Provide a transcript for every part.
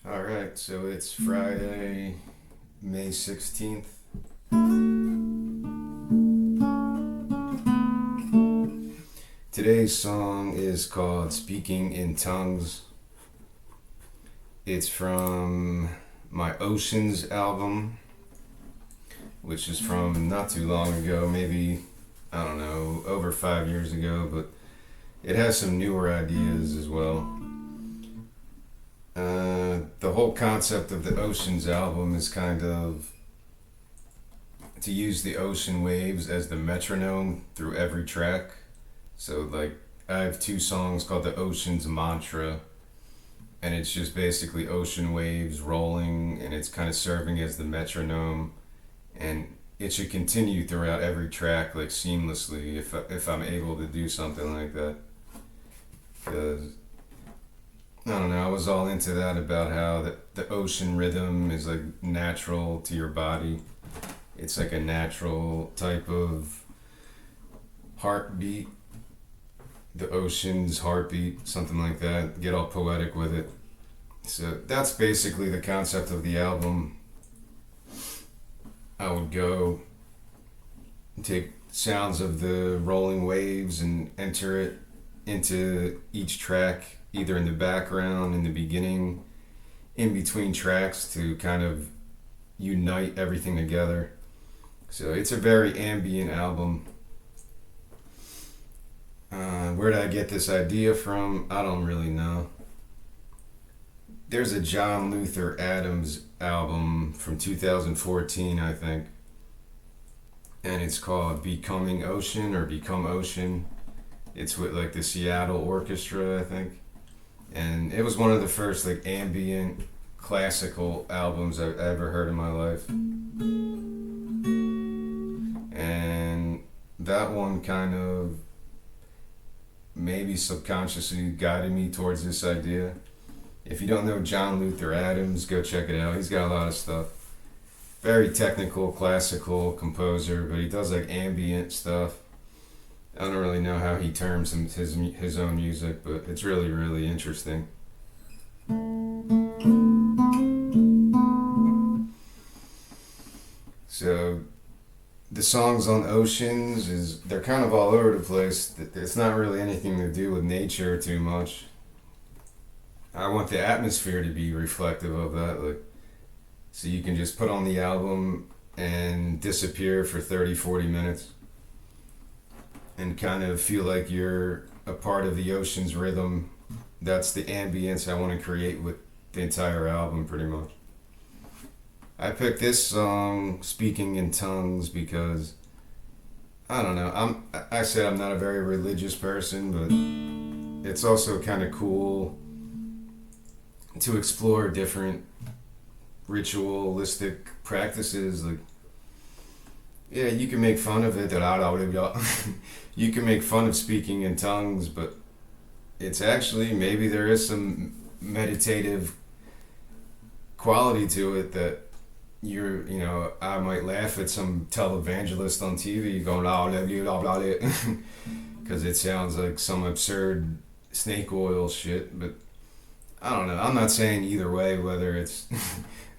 All right, so it's Friday, May 16th. Today's song is called Speaking in Tongues. It's from my Oceans album, which is from not too long ago, maybe, I don't know, over 5 years ago, but it has some newer ideas as well. The whole concept of the Oceans album is kind of to use the ocean waves as the metronome through every track. So, like, I have two songs called the Oceans Mantra, and it's just basically ocean waves rolling, and it's kind of serving as the metronome, and it should continue throughout every track, like seamlessly, if I'm able to do something like that. Because I don't know, I was all into that about how the ocean rhythm is like natural to your body. It's like a natural type of heartbeat, the ocean's heartbeat, something like that. Get all poetic with it. So that's basically the concept of the album. I would go take sounds of the rolling waves and enter it into each track, either in the background, in the beginning, in between tracks to kind of unite everything together. So it's a very ambient album. Where did I get this idea from? I don't really know. There's a John Luther Adams album from 2014, I think, and it's called Becoming Ocean or Become Ocean. It's with like the Seattle Orchestra, I think, and it was one of the first like ambient classical albums I've ever heard in my life. And that one kind of maybe subconsciously guided me towards this idea. If you don't know John Luther Adams, go check it out. He's got a lot of stuff. Very technical, classical composer, but he does like ambient stuff. I don't really know how he terms his own music, but it's really, really interesting. So the songs on Oceans they're kind of all over the place. It's not really anything to do with nature too much. I want the atmosphere to be reflective of that, like, so you can just put on the album and disappear for 30, 40 minutes and kind of feel like you're a part of the ocean's rhythm. That's the ambience I want to create with the entire album, pretty much. I picked this song, Speaking in Tongues, because I don't know. I said I'm not a very religious person, but it's also kind of cool to explore different ritualistic practices. Like, yeah, you can make fun of it. You can make fun of speaking in tongues, but it's actually, maybe there is some meditative quality to it that I might laugh at some televangelist on TV going blah blah blah blah blah because it sounds like some absurd snake oil shit, but I don't know. I'm not saying either way whether it's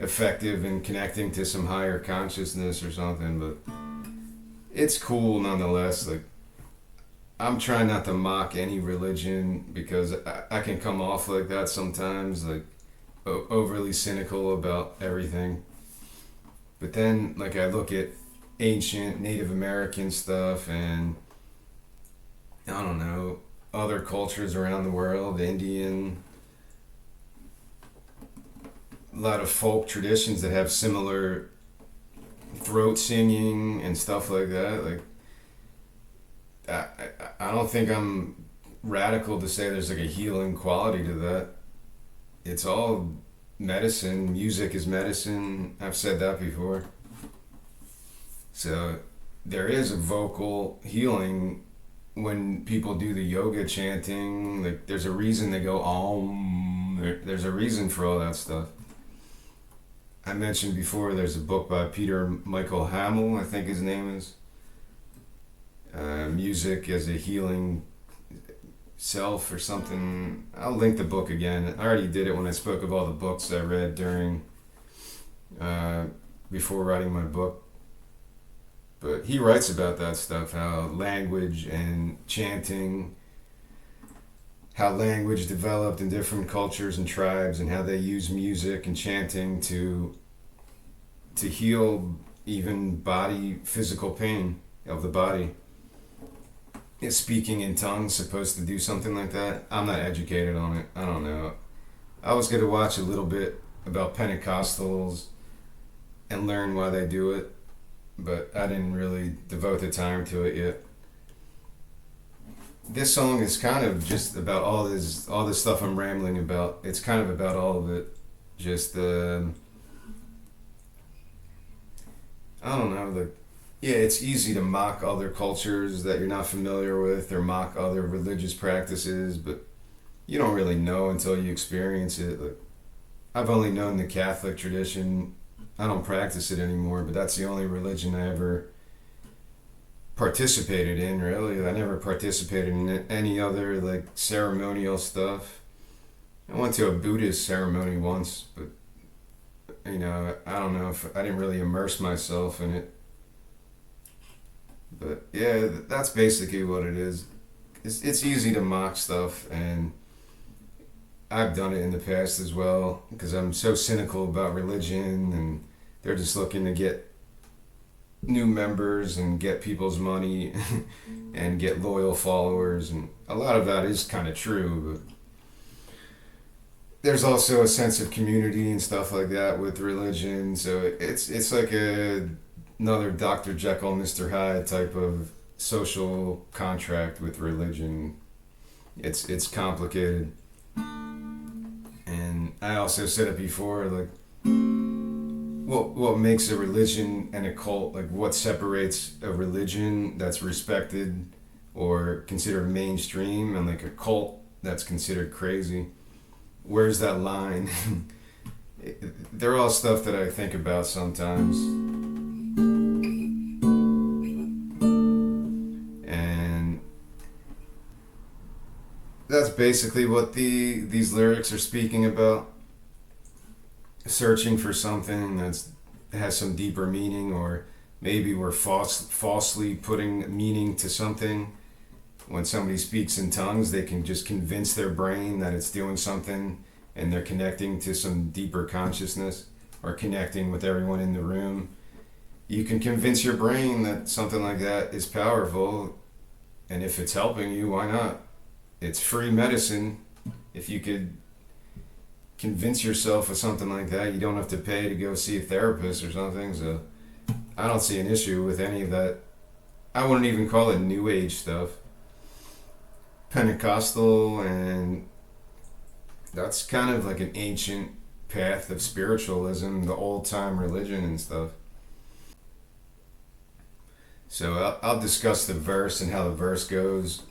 effective in connecting to some higher consciousness or something, but it's cool nonetheless. Like, I'm trying not to mock any religion because I can come off like that sometimes, like overly cynical about everything. But then, like, I look at ancient Native American stuff and, I don't know, other cultures around the world, Indian, a lot of folk traditions that have similar throat singing and stuff like that. Like, I don't think I'm radical to say there's like a healing quality to that. It's all medicine. Music is medicine. I've said that before. So there is a vocal healing when people do the yoga chanting. Like, there's a reason they go om. There's a reason for all that stuff. I mentioned before there's a book by Peter Michael Hamel, I think his name is. Music as a healing self or something. I'll link the book again. I already did it when I spoke of all the books I read during before writing my book. But he writes about that stuff, how language and chanting, how language developed in different cultures and tribes, and how they use music and chanting to heal even physical pain of the body. Is speaking in tongues supposed to do something like that? I'm not educated on it. I don't know. I was going to watch a little bit about Pentecostals and learn why they do it, but I didn't really devote the time to it yet. This song is kind of just about all this stuff I'm rambling about. It's kind of about all of it. Just I don't know, yeah, it's easy to mock other cultures that you're not familiar with, or mock other religious practices, but you don't really know until you experience it. Like, I've only known the Catholic tradition. I don't practice it anymore, but that's the only religion I ever participated in, really. I never participated in any other like ceremonial stuff. I went to a Buddhist ceremony once, but I don't know if I didn't really immerse myself in it. But yeah, that's basically what it is. It's easy to mock stuff, and I've done it in the past as well, because I'm so cynical about religion, and they're just looking to get new members and get people's money and get loyal followers, and a lot of that is kind of true, but there's also a sense of community and stuff like that with religion, so it's like another Dr. Jekyll, Mr. Hyde type of social contract with religion. It's complicated. And I also said it before, like, what makes a religion and a cult, like what separates a religion that's respected or considered mainstream and like a cult that's considered crazy? Where's that line? They're all stuff that I think about sometimes. And that's basically what these lyrics are speaking about. Searching for something that has some deeper meaning, or maybe we're falsely putting meaning to something. When somebody speaks in tongues, they can just convince their brain that it's doing something, and they're connecting to some deeper consciousness, or connecting with everyone in the room. You can convince your brain that something like that is powerful, and if it's helping you, why not? It's free medicine. If you could convince yourself of something like that, you don't have to pay to go see a therapist or something, so I don't see an issue with any of that. I wouldn't even call it New Age stuff. Pentecostal, and that's kind of like an ancient path of spiritualism, the old time religion and stuff. So I'll discuss the verse and how the verse goes.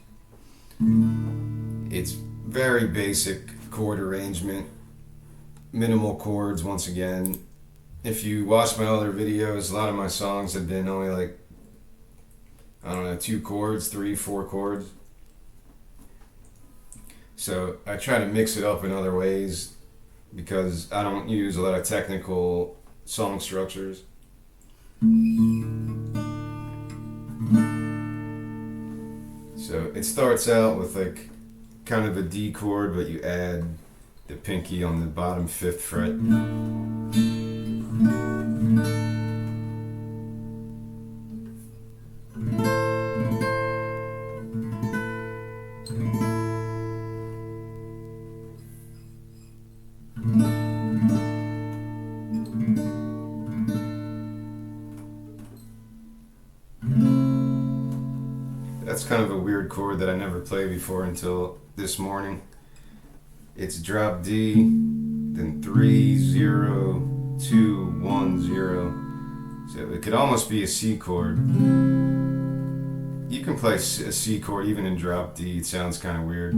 It's very basic chord arrangement, minimal chords once again. If you watch my other videos, a lot of my songs have been only like, I don't know, 2 chords, 3, 4 chords. So I try to mix it up in other ways because I don't use a lot of technical song structures. So it starts out with like kind of a D chord, but you add the pinky on the bottom 5th fret. That's kind of a weird chord that I never played before until this morning. It's drop D, then 3, 0, 2, 1, 0. So it could almost be a C chord. You can play a C chord even in drop D. It sounds kind of weird.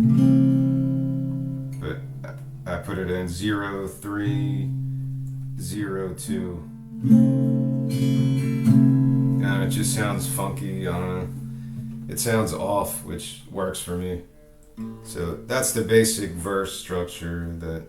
But I put it in 0, 3, 0, 2. And it just sounds funky. I don't know. It sounds off, which works for me. So that's the basic verse structure that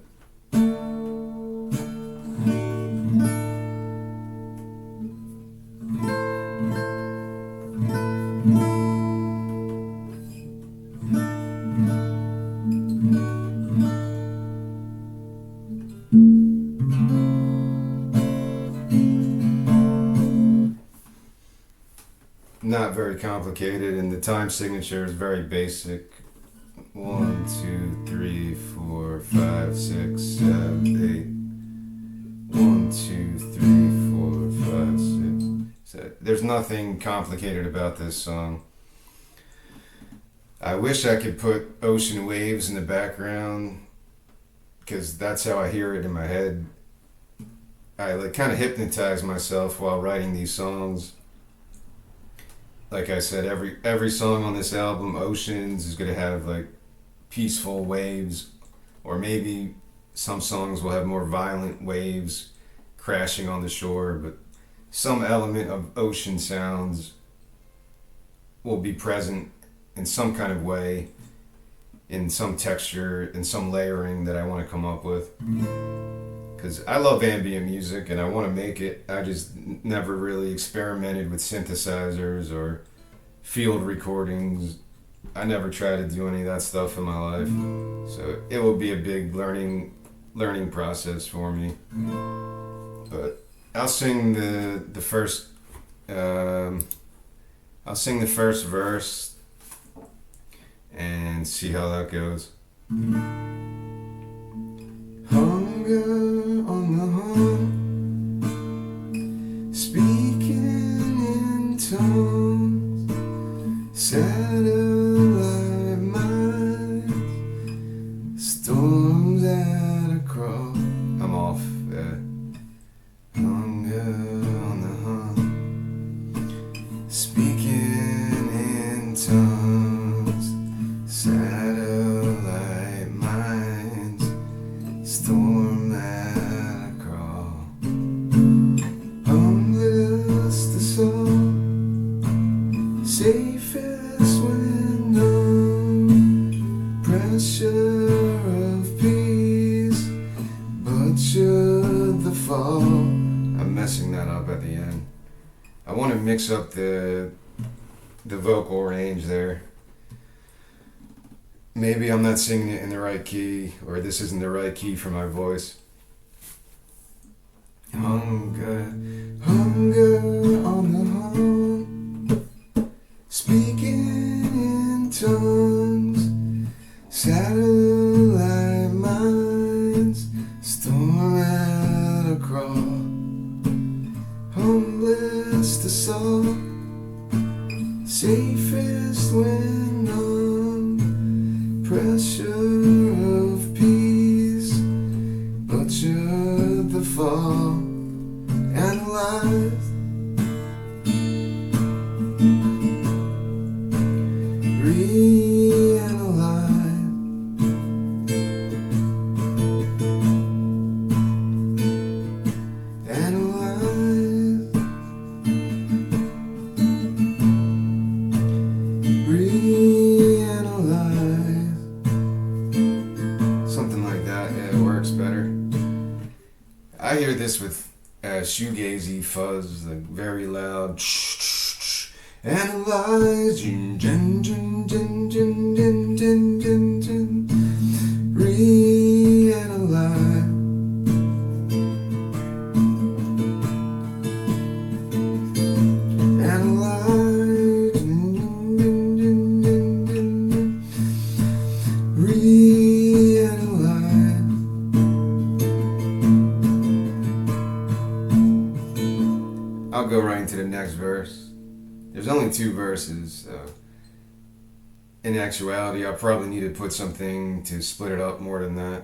not very complicated, and the time signature is very basic. 1, 2, 3, 4, 5, 6, 7, 8. 1, 2, 3, 4, 5, 6, 7. There's nothing complicated about this song. I wish I could put ocean waves in the background, because that's how I hear it in my head. I like kind of hypnotize myself while writing these songs. Like I said, every song on this album, Oceans, is gonna have like peaceful waves, or maybe some songs will have more violent waves crashing on the shore, but some element of ocean sounds will be present in some kind of way, in some texture, in some layering that I want to come up with. Because I love ambient music and I want to make it. I just never really experimented with synthesizers or field recordings. I never tried to do any of that stuff in my life. So it will be a big learning process for me. But I'll sing the first verse and see how that goes. Hunger on the hunt, speaking in tongues, satellite minds, storms at a cross. I'm off. Hunger on the hunt, speaking in tongues, satellite minds, storm at a crawl. Humblest the soul, safest when known, pressure of peace, but should the fall. I'm messing that up at the end. I want to mix up the vocal range there. Maybe I'm not singing it in the right key, or this isn't the right key for my voice. Hunger, hunger on the hunt, speaking in tongues, satellite minds, storm at a crawl. Humblest the soul, safest when known, pressure of peace, but should the fall analyze, reanalyze, analyze, reanalyze, something like that. Yeah, it works better. I hear this with shoegazy fuzz, like very loud. Analyze, reanalyze. Analyze, reanalyze. I'll go right into the next verse. There's only 2 verses, so in actuality, I probably need to put something to split it up more than that.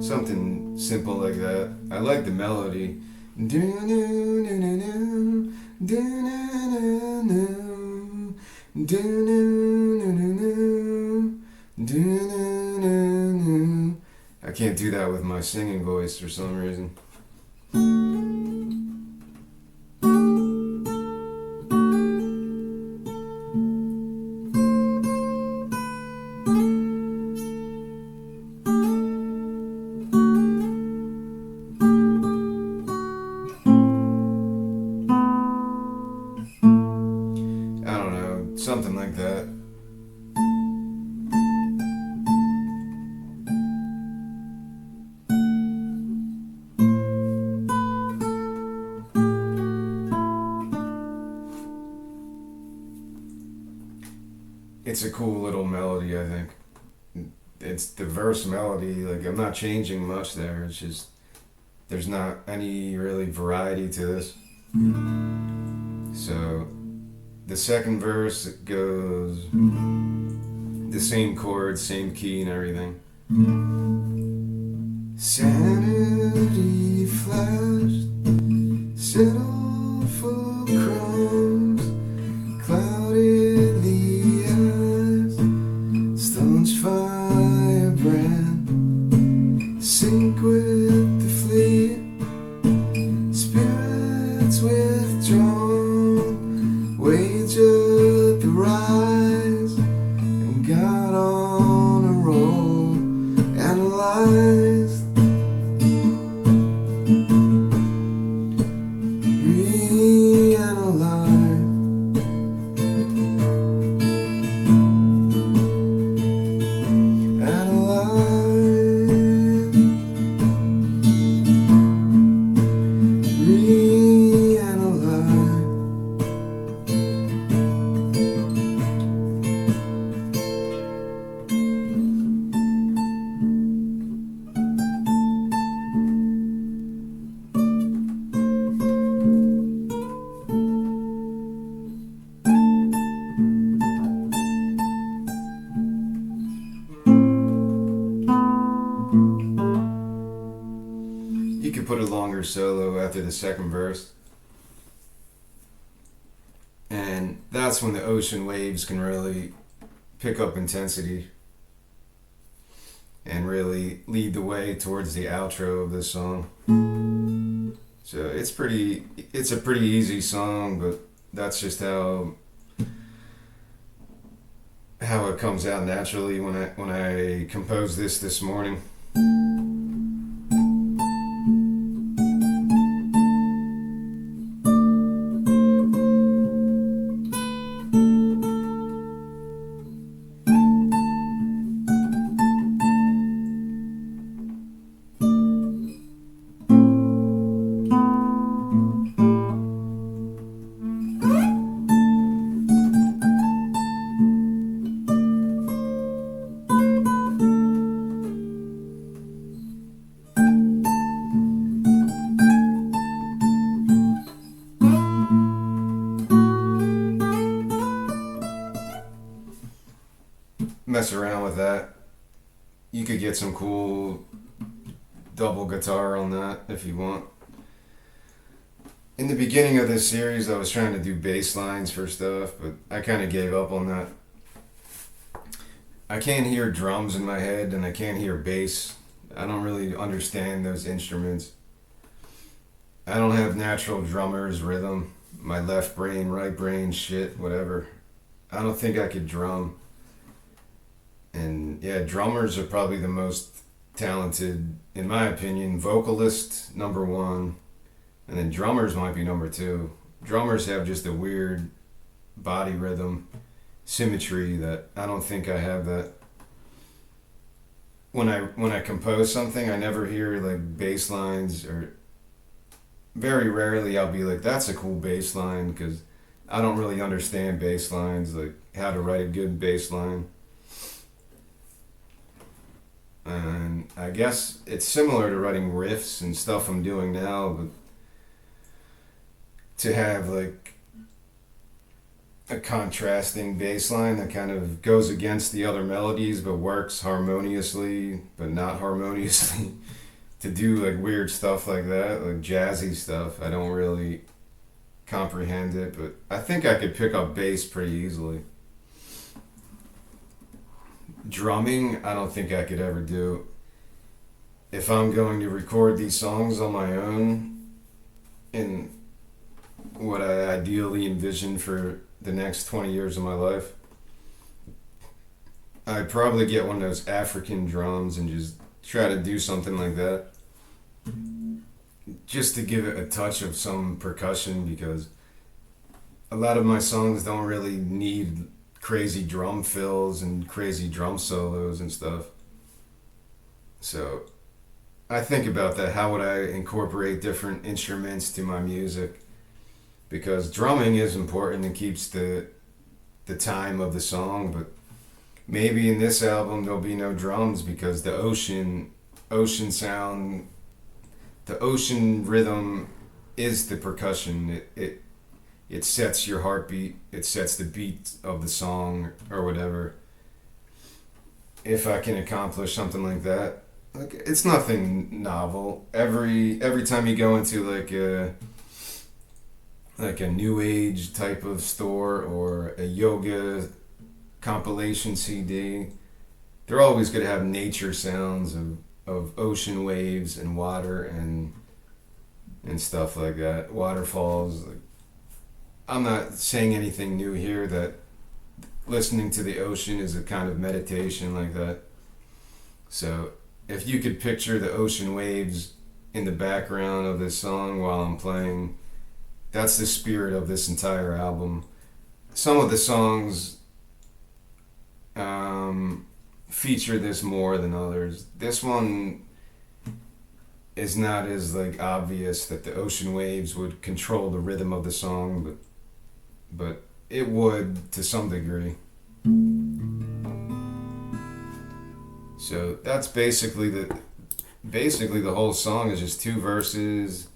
Something simple like that. I like the melody. I can't do that with my singing voice for some reason. I don't know, something like that. It's a cool little melody, I think. It's the verse melody, like I'm not changing much there. It's just there's not any really variety to this. So the second verse it goes the same chord, same key and everything. Sanity flashed, settled for crimes, clouded the eyes, staunch firebrand, sink with the fleet, spirits withdrawn, wage up the rise, and got on a roll, analyzed, reanalyzed. You could put a longer solo after the second verse. And that's when the ocean waves can really pick up intensity and really lead the way towards the outro of this song. So it's a pretty easy song, but that's just how it comes out naturally when I composed this morning. Mess around with that. You could get some cool double guitar on that if you want. In the beginning of this series, I was trying to do bass lines for stuff, but I kind of gave up on that. I can't hear drums in my head and I can't hear bass. I don't really understand those instruments. I don't have natural drummer's rhythm. My left brain, right brain, shit, whatever. I don't think I could drum. And yeah, drummers are probably the most talented, in my opinion. Vocalist, number one. And then drummers might be number two. Drummers have just a weird body rhythm, symmetry that I don't think I have that. When I compose something, I never hear like bass lines, or very rarely I'll be like, that's a cool bass line, because I don't really understand bass lines, like how to write a good bass line. And I guess it's similar to writing riffs and stuff I'm doing now, but to have like a contrasting bass line that kind of goes against the other melodies but works harmoniously but not harmoniously, to do like weird stuff like that, like jazzy stuff, I don't really comprehend it, but I think I could pick up bass pretty easily. drumming, I don't think I could ever do. If I'm going to record these songs on my own in what I ideally envision for the next 20 years of my life, I'd probably get one of those African drums and just try to do something like that. Just to give it a touch of some percussion, because a lot of my songs don't really need crazy drum fills and crazy drum solos and stuff. So I think about that. How would I incorporate different instruments to my music? Because drumming is important and keeps the time of the song, but maybe in this album there'll be no drums because the ocean sound, the ocean rhythm is the percussion. It sets your heartbeat, it sets the beat of the song or whatever. If I can accomplish something like that, like, it's nothing novel. Every time you go into like a new age type of store or a yoga compilation CD, they're always going to have nature sounds of ocean waves and water and stuff like that, waterfalls. Like, I'm not saying anything new here, that listening to the ocean is a kind of meditation like that. So if you could picture the ocean waves in the background of this song while I'm playing, that's the spirit of this entire album. Some of the songs feature this more than others. This one is not as like obvious that the ocean waves would control the rhythm of the song, but it would to some degree. So that's basically the whole song is just two verses,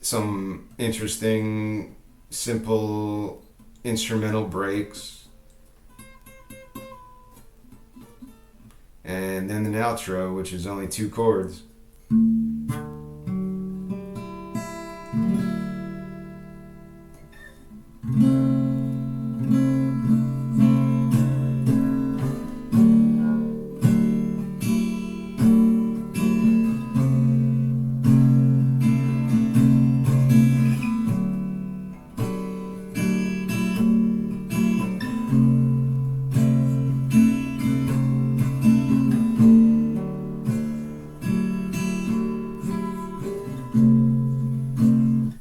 some interesting, simple instrumental breaks, and then an outro, which is only 2 chords.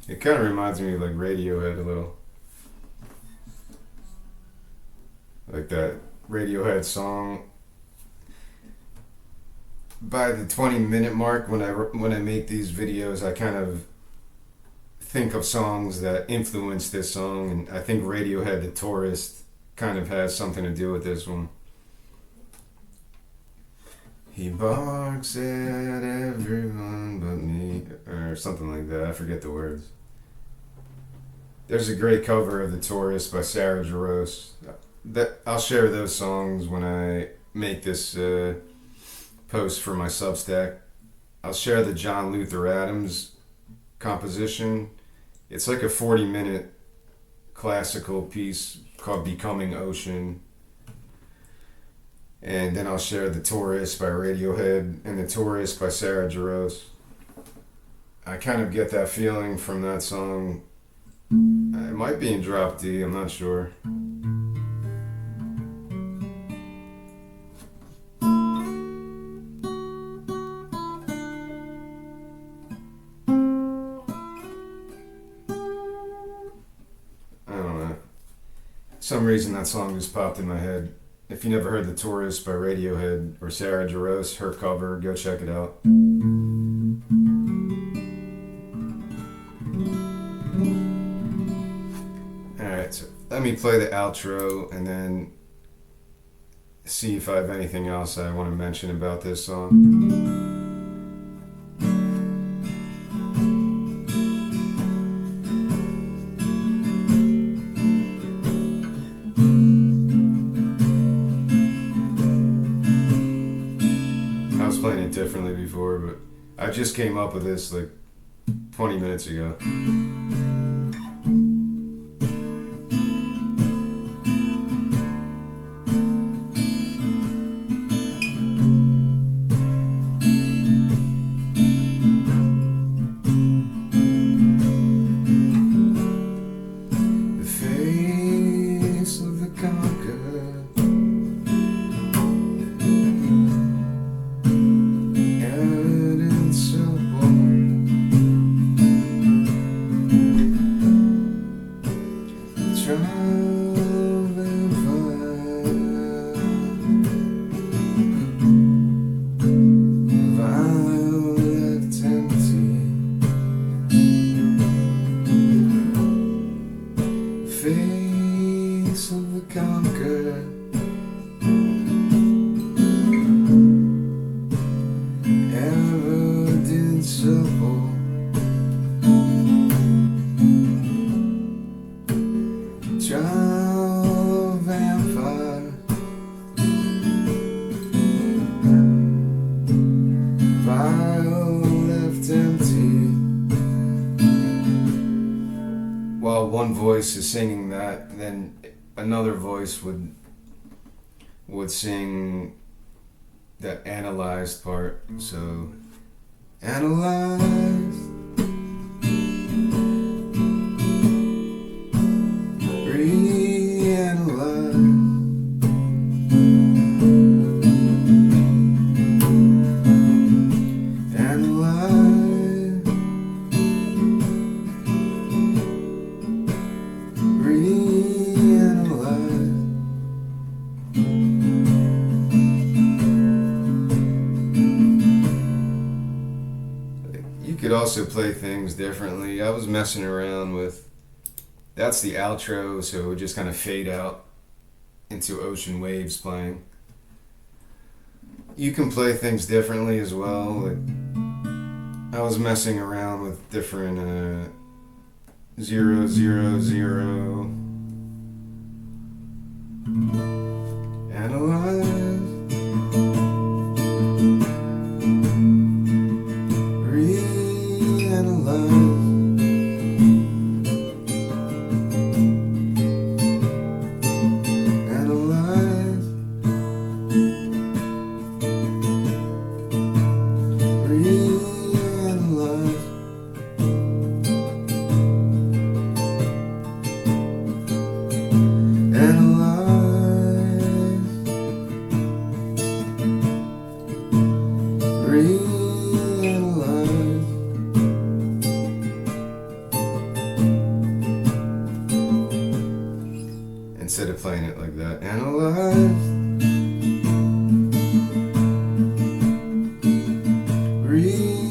It kind of reminds me of like Radiohead a little. Like that Radiohead song. By the 20-minute mark, when I make these videos, I kind of think of songs that influence this song, and I think Radiohead, The Tourist, kind of has something to do with this one. He barks at everyone but me, or something like that. I forget the words. There's a great cover of The Tourist by Sarah Jarosz. I'll share those songs when I make this post for my Substack. I'll share the John Luther Adams composition. It's like a 40-minute classical piece called Becoming Ocean. And then I'll share The Tourist by Radiohead and The Tourist by Sarah Jarosz. I kind of get that feeling from that song. It might be in drop D, I'm not sure. I don't know. Some reason that song just popped in my head. If you never heard The Tourist by Radiohead or Sarah Jarosz, her cover, go check it out. Alright, so let me play the outro and then see if I have anything else I want to mention about this song. Playing it differently before, but I just came up with this like 20 minutes ago. one voice is singing that, then another voice would sing that analyzed part. So analyze, reanalyze, analyze, reanalyze. You could also play things differently. I was messing around with, that's the outro, so it would just kind of fade out into ocean waves playing. You can play things differently as well. Like, I was messing around with different 0, 0, 0. Analyze. Reanalyze. Analyze. Reanalyze. Analyze. Reanalyze. Instead of playing it like that, analyze, reanalyze,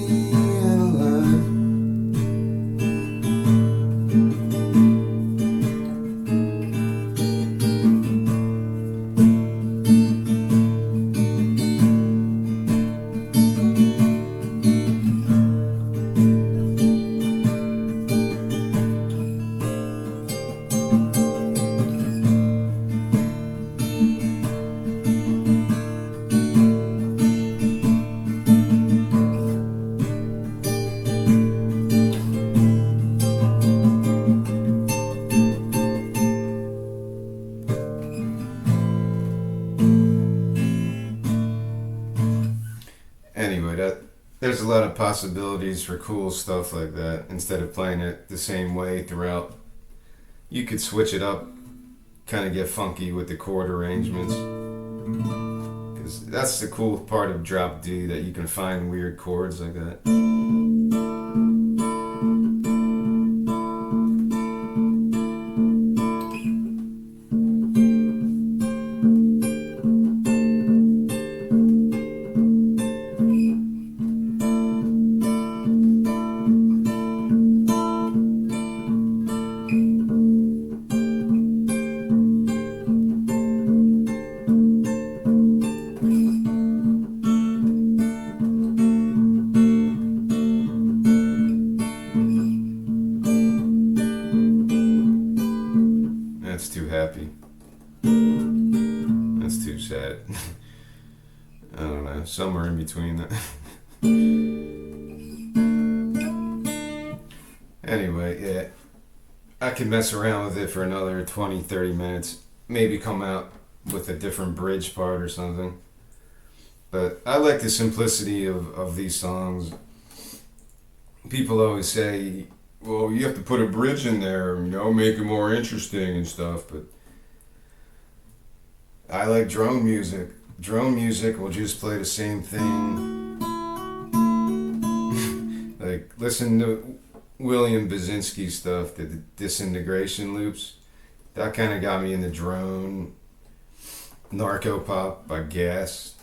anyway, there's a lot of possibilities for cool stuff like that. Instead of playing it the same way throughout, you could switch it up, kind of get funky with the chord arrangements. Because that's the cool part of drop D, that you can find weird chords like that. That's too happy. That's too sad. I don't know, somewhere in between that. Anyway, yeah, I could mess around with it for another 20, 30 minutes. Maybe come out with a different bridge part or something. But I like the simplicity of these songs. People always say, well, you have to put a bridge in there, make it more interesting and stuff, but I like drone music. Drone music will just play the same thing. Like, listen to William Basinski stuff, the disintegration loops. That kind of got me in the drone. Narco Pop by Gas.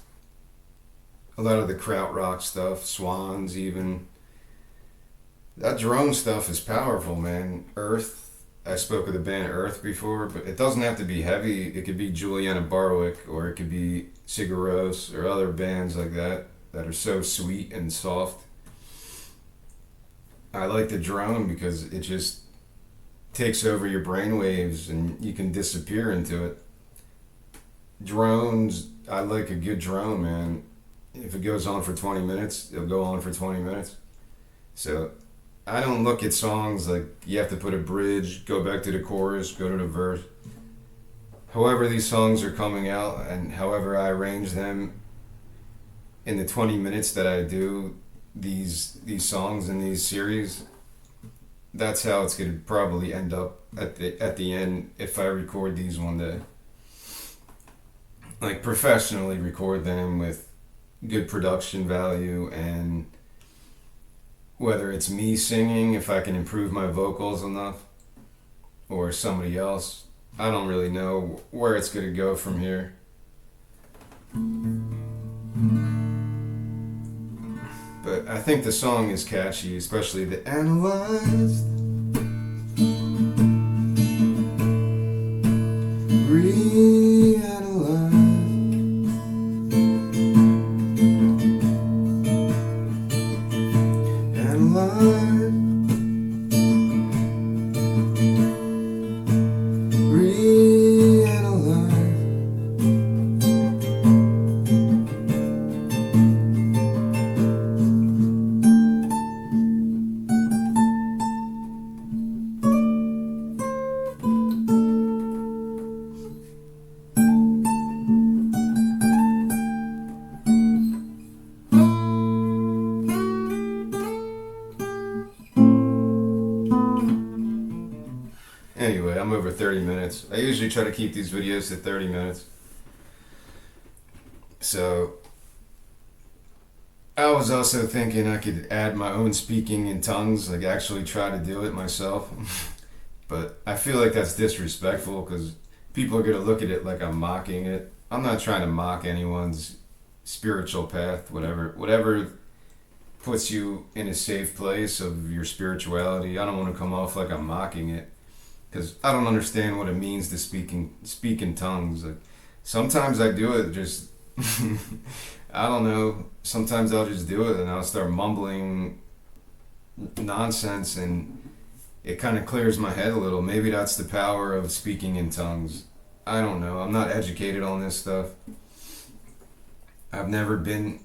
A lot of the krautrock stuff, Swans even. That drone stuff is powerful, man. Earth, I spoke of the band Earth before, but it doesn't have to be heavy. It could be Juliana Barwick, or it could be Sigur Rós, or other bands like that are so sweet and soft. I like the drone because it just takes over your brainwaves and you can disappear into it. Drones, I like a good drone, man. If it goes on for 20 minutes, it'll go on for 20 minutes. So I don't look at songs like you have to put a bridge, go back to the chorus, go to the verse. However these songs are coming out and however I arrange them in the 20 minutes that I do these songs in these series, that's how it's going to probably end up at the end if I record these one day. Like professionally record them with good production value, and whether it's me singing, if I can improve my vocals enough, or somebody else, I don't really know where it's going to go from here. But I think the song is catchy, especially the analyzed, reanalyzed, analyzed, reanalyzed. Anyway, I'm over 30 minutes. I usually try to keep these videos to 30 minutes. So, I was also thinking I could add my own speaking in tongues, like actually try to do it myself. But I feel like that's disrespectful because people are going to look at it like I'm mocking it. I'm not trying to mock anyone's spiritual path, whatever puts you in a safe place of your spirituality. I don't want to come off like I'm mocking it, because I don't understand what it means to speak in tongues. Like, sometimes I do it just, I don't know, sometimes I'll just do it and I'll start mumbling nonsense and it kind of clears my head a little. Maybe that's the power of speaking in tongues. I don't know. I'm not educated on this stuff. I've never been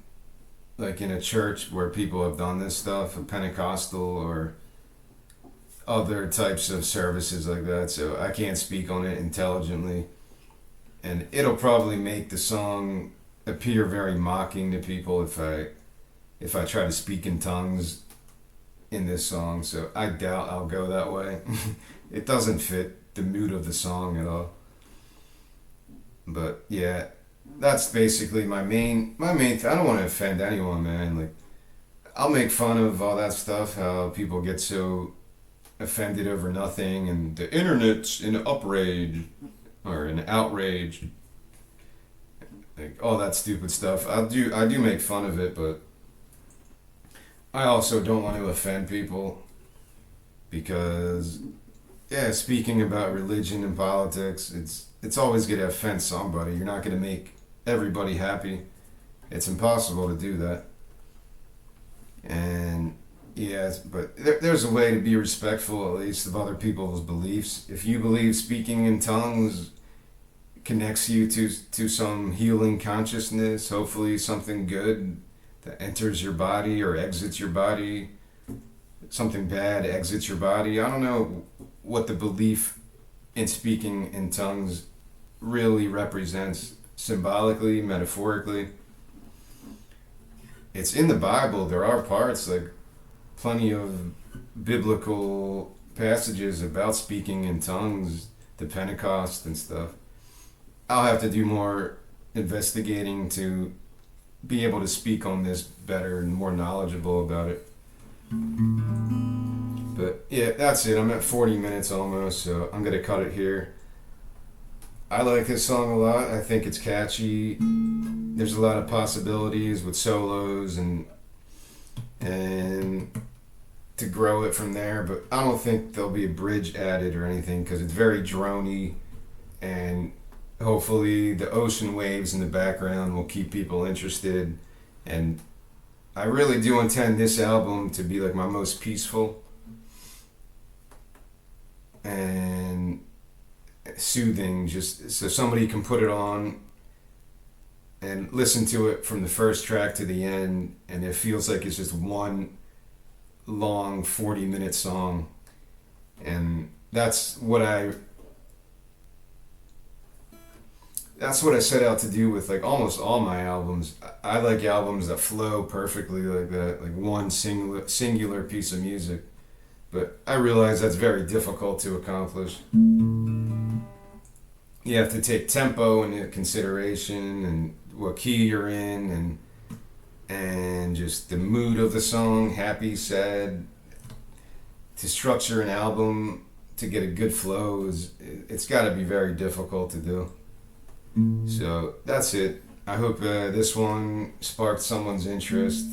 like in a church where people have done this stuff, a Pentecostal or other types of services like that, so I can't speak on it intelligently, and it'll probably make the song appear very mocking to people if I try to speak in tongues in this song, so I doubt I'll go that way. It doesn't fit the mood of the song at all. But yeah, that's basically my main I don't want to offend anyone, man. Like, I'll make fun of all that stuff, how people get so offended over nothing and the internet's in outrage or an outrage, like all that stupid stuff. I do make fun of it, but I also don't want to offend people, because yeah, speaking about religion and politics, it's always going to offend somebody. You're not going to make everybody happy. It's impossible to do that. And yes, but there's a way to be respectful, at least, of other people's beliefs. If you believe speaking in tongues connects you to some healing consciousness, hopefully something good that enters your body or exits your body, something bad exits your body. I don't know what the belief in speaking in tongues really represents symbolically, metaphorically. It's in the Bible. There are parts, like plenty of biblical passages about speaking in tongues, the Pentecost and stuff. I'll have to do more investigating to be able to speak on this better and more knowledgeable about it. But yeah, that's it. I'm at 40 minutes almost, so I'm going to cut it here. I like this song a lot. I think it's catchy. There's a lot of possibilities with solos and to grow it from there, but I don't think there'll be a bridge added or anything, because it's very droney, and hopefully the ocean waves in the background will keep people interested. And I really do intend this album to be like my most peaceful and soothing, just so somebody can put it on and listen to it from the first track to the end, and it feels like it's just one long 40-minute song, and that's what I set out to do with like almost all my albums. I like albums that flow perfectly like that, like one singular piece of music. But I realize that's very difficult to accomplish. You have to take tempo into consideration and what key you're in and just the mood of the song, happy, sad. To structure an album to get a good flow it's got to be very difficult to do. So that's it. I hope this one sparked someone's interest,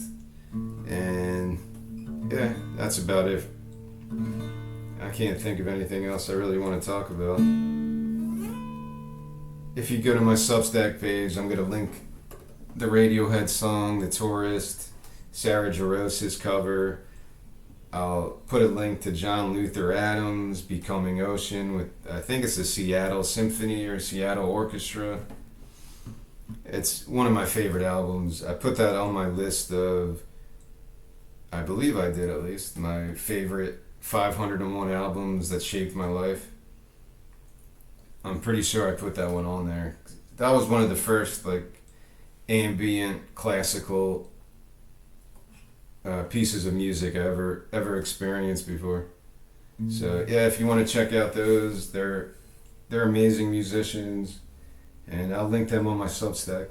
and yeah, that's about it. I can't think of anything else I really want to talk about. If you go to my Substack page, I'm going to link the Radiohead song, The Tourist, Sarah Jarosz's cover. I'll put a link to John Luther Adams' Becoming Ocean with, I think it's the Seattle Symphony or Seattle Orchestra. It's one of my favorite albums. I put that on my list of, I believe I did at least, my favorite 501 albums that shaped my life. I'm pretty sure I put that one on there. That was one of the first like ambient classical pieces of music I ever experienced before. So yeah, if you want to check out those, they're amazing musicians, and I'll link them on my Substack.